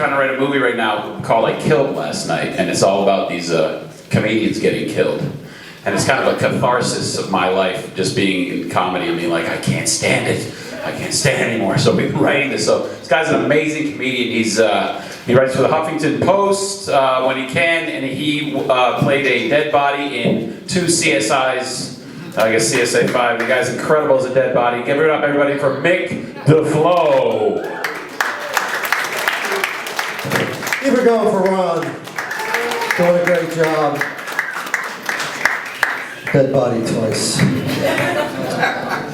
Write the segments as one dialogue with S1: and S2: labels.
S1: trying to write a movie right now called I Killed Last Night, and it's all about these comedians getting killed. And it's kind of a catharsis of my life, just being in comedy and being like, I can't stand it. I can't stand it anymore. So we've been writing this. So this guy's an amazing comedian. He writes for the Huffington Post when he can, and he played a dead body in 2 CSIs. I guess CSA 5. The guy's incredible as a dead body. Give it up, everybody, for Mick Diflo.
S2: Keep it going for Ron. Doing a great job. Dead body twice.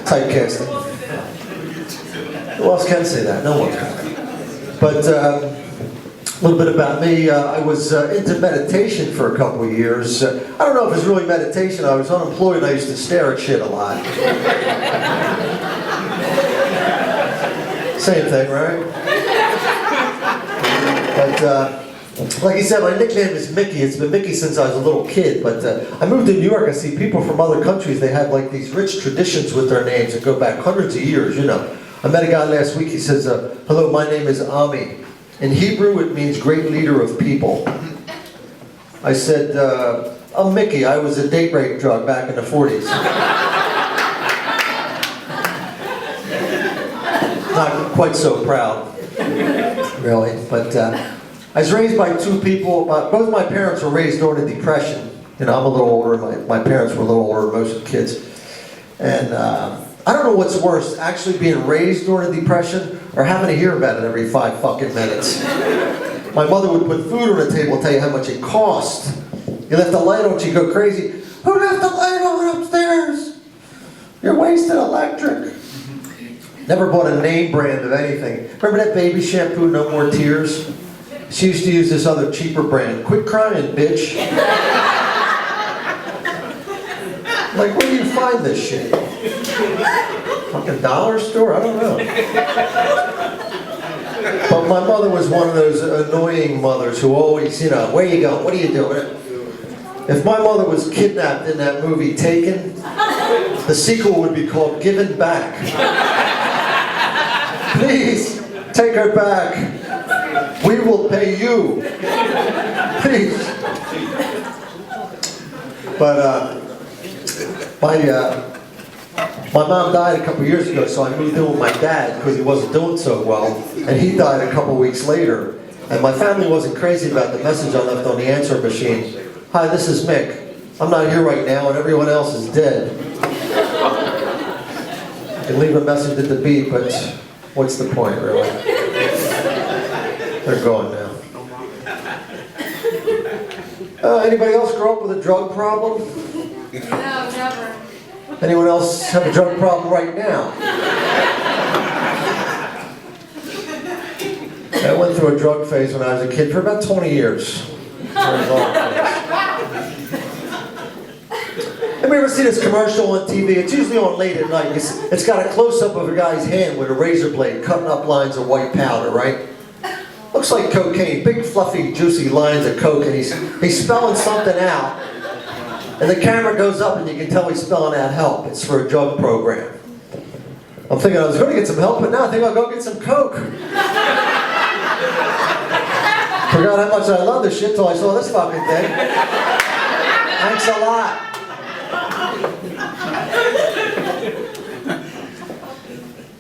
S2: Typecasting. Who else can say that? No one can. But a little bit about me. I was into meditation for a couple of years. I don't know if it's really meditation. I was unemployed and I used to stare at shit a lot. Same thing, right? But like he said, my nickname is Mickey. It's been Mickey since I was a little kid. But I moved to New York. I see people from other countries. They have like these rich traditions with their names that go back hundreds of years, you know. I met a guy last week. He says, hello, my name is Ami. In Hebrew, it means great leader of people. I said, I'm Mickey. I was a date rape drug back in the 40s. Not quite so proud, really. But I was raised by 2 people. Both my parents were raised during the Depression. You know, I'm a little older. My parents were a little older than most of the kids. And I don't know what's worse, actually being raised during the Depression or having to hear about it every 5 fucking minutes. My mother would put food on the table, tell you how much it cost. You left the light on, she'd go crazy. Who left the light on upstairs? You're wasting electric. Never bought a name brand of anything. Remember that baby shampoo, No More Tears? She used to use this other cheaper brand. Quit crying, bitch. Like, where do you find this shit? Fucking dollar store? I don't know. But my mother was one of those annoying mothers who always, you know, where you going? What are you doing? If my mother was kidnapped in that movie Taken, the sequel would be called Given Back. Please, take her back. We will pay you. Please. But, my mom died a couple years ago, so I moved in with my dad because he wasn't doing so well, and he died a couple weeks later. And my family wasn't crazy about the message I left on the answering machine. Hi, this is Mick. I'm not here right now, and everyone else is dead. You can leave a message at the beep, but what's the point, really? They're gone now. Anybody else grow up with a drug problem?
S3: No, never.
S2: Anyone else have a drug problem right now? I went through a drug phase when I was a kid for about 20 years. Very long phase. Have you ever seen this commercial on TV? It's usually on late at night. It's got a close-up of a guy's hand with a razor blade cutting up lines of white powder, right? Looks like cocaine, big fluffy juicy lines of coke, and he's spelling something out. And the camera goes up and you can tell he's spelling out help. It's for a drug program. I'm thinking I was going to get some help, but now I think I'll go get some coke. Forgot how much I love this shit till I saw this fucking thing. Thanks a lot.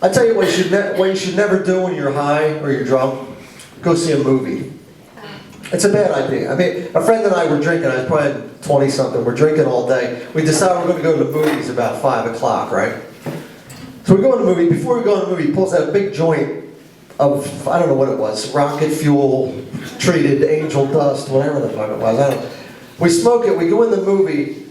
S2: I tell you what you should never do when you're high or you're drunk. Go see a movie. It's a bad idea. I mean, a friend and I were drinking. I was probably 20-something. We're drinking all day. We decided we're going to go to the movies about 5 o'clock, right? So we go in the movie. Before we go in the movie, he pulls out a big joint of, I don't know what it was, rocket fuel, treated angel dust, whatever the fuck it was. I don't know. We smoke it. We go in the movie.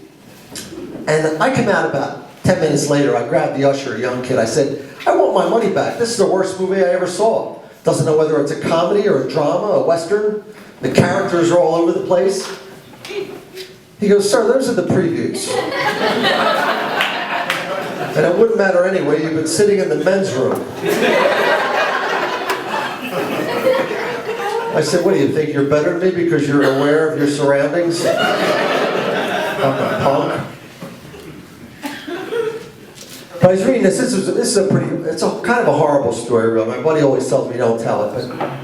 S2: And I come out about 10 minutes later. I grabbed the usher, a young kid. I said, I want my money back. This is the worst movie I ever saw. Doesn't know whether it's a comedy or a drama, a western. The characters are all over the place. He goes, sir, those are the previews. And it wouldn't matter anyway, you've been sitting in the men's room. I said, what do you think, you're better than me because you're aware of your surroundings? Fucking punk. But I was reading this, it's a kind of a horrible story, really. My buddy always tells me don't tell it, but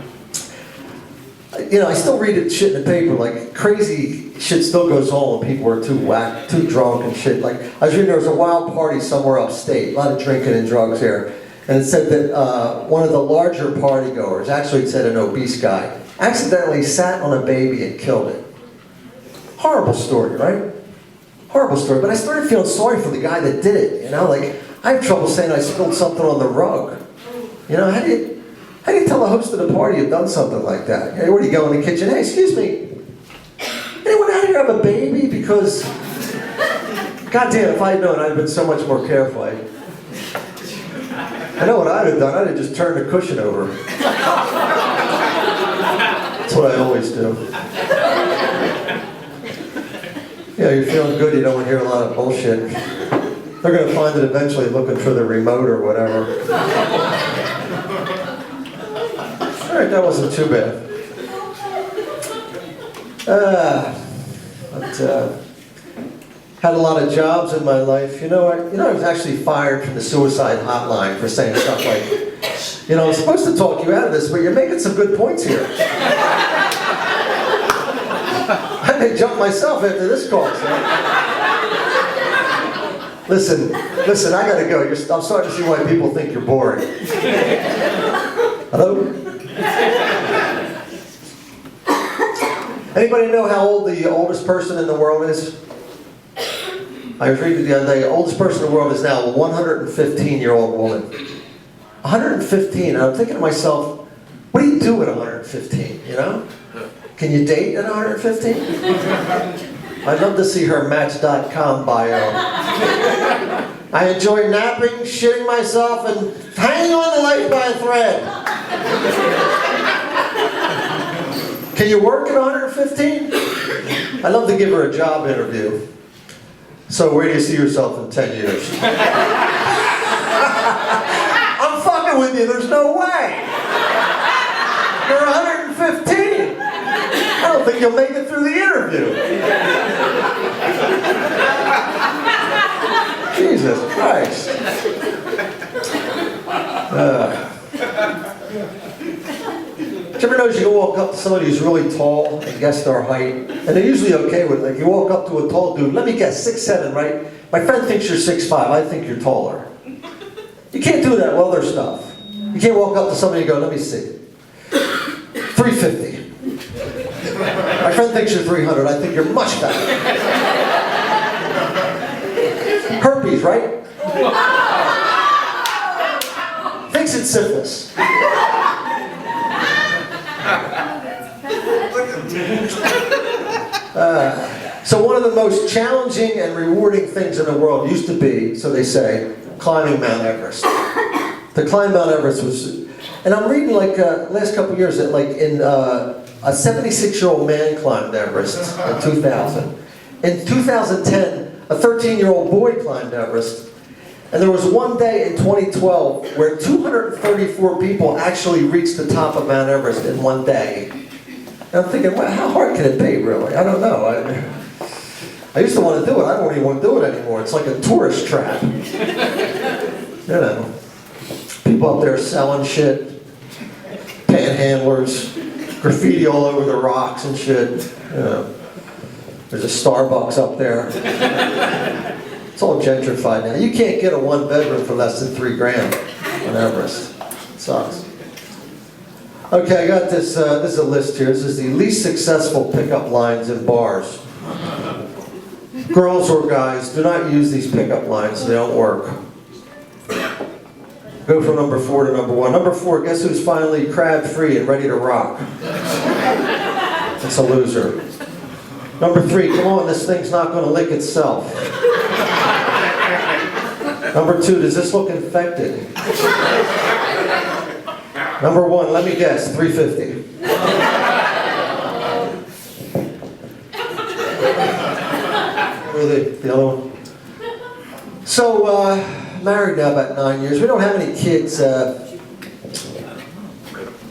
S2: you know, I still read it shit in the paper, like crazy shit still goes on when people are too whacked, too drunk and shit. Like, I was reading there was a wild party somewhere upstate, a lot of drinking and drugs here. And it said that one of the larger party goers, actually it said an obese guy, accidentally sat on a baby and killed it. Horrible story, right? Horrible story, but I started feeling sorry for the guy that did it, you know? Like, I have trouble saying I spilled something on the rug. You know, how do you tell the host of the party you've done something like that? Hey, where do you go in the kitchen? Hey, excuse me, anyone out here have a baby? Because, goddamn, if I had known, I'd have been so much more careful. I know what I'd have done. I'd have just turned the cushion over. That's what I always do. Yeah, you're feeling good, you don't want to hear a lot of bullshit. They're going to find it eventually looking for the remote or whatever. All right, that wasn't too bad. Had a lot of jobs in my life. You know, I was actually fired from the suicide hotline for saying stuff like, you know, I'm supposed to talk you out of this, but you're making some good points here. I may jump myself after this call. So. Listen, I gotta go. I'm starting to see why people think you're boring. Hello? Anybody know how old the oldest person in the world is? I was reading the other day, the oldest person in the world is now a 115-year-old woman. 115, and I'm thinking to myself, what do you do at 115, you know? Can you date at 115? I'd love to see her Match.com bio. I enjoy napping, shitting myself, and hanging on to life by a thread. Can you work at 115? I'd love to give her a job interview. So where do you see yourself in 10 years? I'm fucking with you, there's no way. You're 115. I don't think you'll make it through the interview. Jesus Christ. Did you ever notice you can walk up to somebody who's really tall and guess their height? And they're usually okay with it. Like you walk up to a tall dude, let me guess, 6'7", right? My friend thinks you're 6'5", I think you're taller. You can't do that with other stuff. You can't walk up to somebody and go, let me see. 350. My friend thinks you're 300, I think you're much better. Herpes, right? Thinks it's syphilis. So one of the most challenging and rewarding things in the world used to be, so they say, climbing Mount Everest. To climb Mount Everest was, and I'm reading like last couple of years that like in a 76-year-old man climbed Everest in 2000. In 2010, a 13-year-old boy climbed Everest. And there was one day in 2012 where 234 people actually reached the top of Mount Everest in one day. And I'm thinking, well, how hard can it be, really? I don't know. I used to want to do it. I don't even want to do it anymore. It's like a tourist trap. You know, people up there selling shit, panhandlers, graffiti all over the rocks and shit. You know, there's a Starbucks up there. It's all gentrified now. You can't get a one-bedroom for less than $3,000 on Everest. It sucks. Okay, I got this. This is a list here. This is the least successful pickup lines in bars. Girls or guys, do not use these pickup lines. They don't work. Go from number 4 to number 1. Number 4, guess who's finally crab-free and ready to rock? It's a loser. Number 3, come on, this thing's not going to lick itself. Number 2, does this look infected? Number 1, let me guess, 350. Or the other one? So, married now about 9 years. We don't have any kids.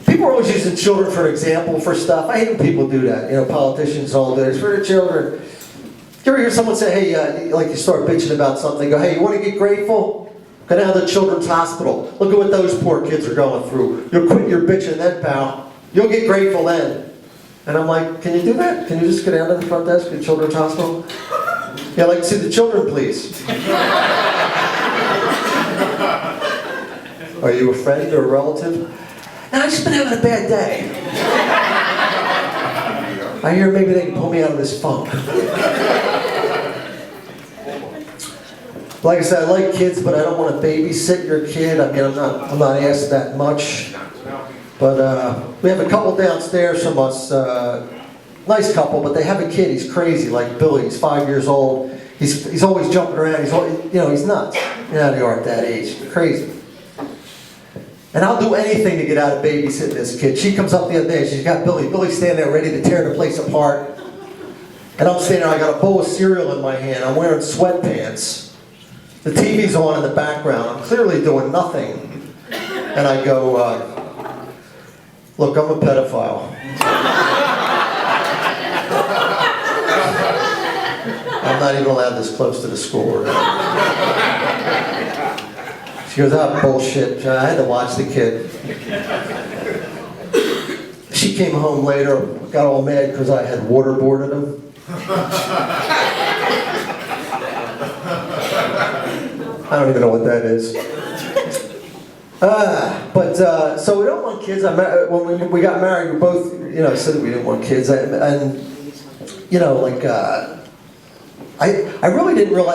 S2: People are always using children for example for stuff. I hate when people do that. You know, politicians all do it. It's for the children. You ever hear someone say, hey, like you start bitching about something, go, hey, you want to get grateful? Go down to the children's hospital. Look at what those poor kids are going through. You'll quit your bitching then, pal. You'll get grateful then. And I'm like, can you do that? Can you just go down to the front desk at Children's Hospital? Yeah, I'd like to see the children, please. Are you a friend or a relative? No, I've just been having a bad day. I hear maybe they can pull me out of this funk. Like I said, I like kids, but I don't want to babysit your kid. I mean, I'm not asked that much. But we have a couple downstairs from us, nice couple, but they have a kid. He's crazy, like Billy. He's 5 years old. He's always jumping around. He's nuts. You know, they are at that age. Crazy. And I'll do anything to get out of babysitting this kid. She comes up the other day. She's got Billy. Billy's standing there ready to tear the place apart. And I'm standing there. I got a bowl of cereal in my hand. I'm wearing sweatpants. The TV's on in the background. I'm clearly doing nothing. And I go, look, I'm a pedophile. I'm not even allowed this close to the school. She goes, oh, bullshit. I had to watch the kid. She came home later, got all mad because I had waterboarded him. I don't even know what that is. So we don't want kids. When we got married, we both, said that we didn't want kids. I really didn't realize